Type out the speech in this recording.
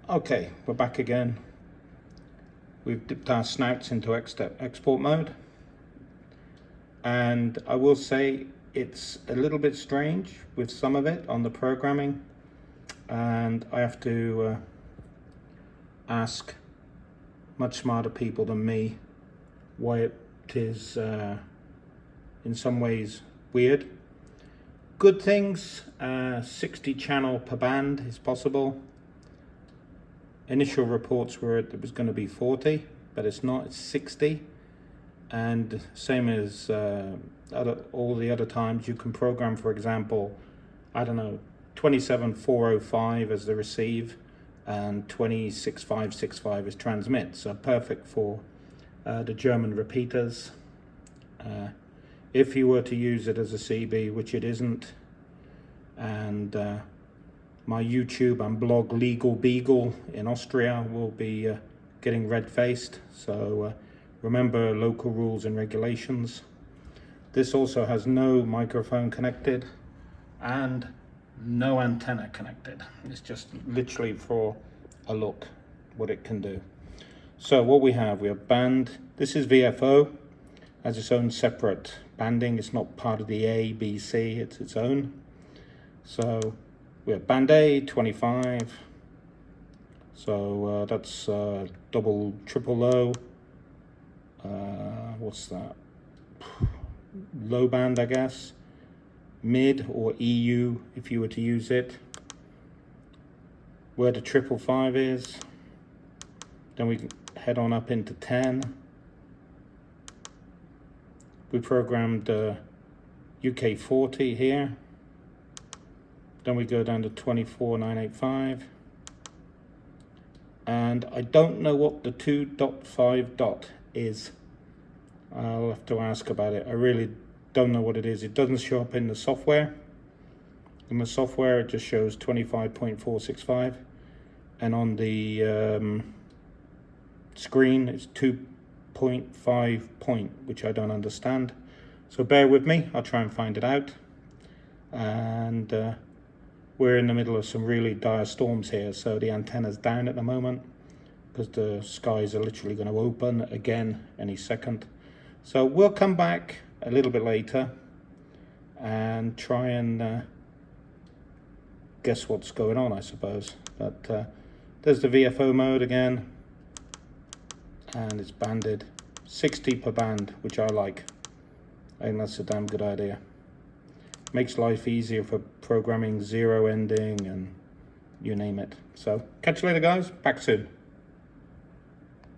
Okay, we're back again. We've dipped our snouts into export mode, and I will say it's a little bit strange with some of it on the programming, and I have to ask much smarter people than me why it is in some ways weird. Good things, 60 channel per band is possible. Initial reports were it was going to be 40, but it's not, it's 60. And same as all the other times, you can program, for example, I don't know, 27405 as the receive and 26565 as transmit. So perfect for the German repeaters. If you were to use it as a CB, which it isn't, and my YouTube and blog Legal Beagle in Austria will be getting red-faced, so remember local rules and regulations. This also has no microphone connected and no antenna connected. It's just literally for a look what it can do. So what we have band. This is VFO, has its own separate banding. It's not part of the A, B, C, it's its own. So we have band A, 25. So that's double, triple low. What's that? Low band, I guess. Mid or EU if you were to use it. Where the 555 is. Then we can head on up into 10. We programmed UK 40 here. Then we go down to 24985. And I don't know what the 2.5 dot is. I'll have to ask about it. I really don't know what it is. It doesn't show up in the software. In the software it just shows 25.465, and on the screen it's 2.5 point, which I don't understand. So bear with me, I'll try and find it out. And we're in the middle of some really dire storms here, so the antenna's down at the moment because the skies are literally going to open again any second. So we'll come back a little bit later and try and guess what's going on, I suppose. But there's the VFO mode again, and it's banded 60 per band, which I like. I think that's a damn good idea. Makes life easier for programming zero ending and you name it. So catch you later, guys. Back soon.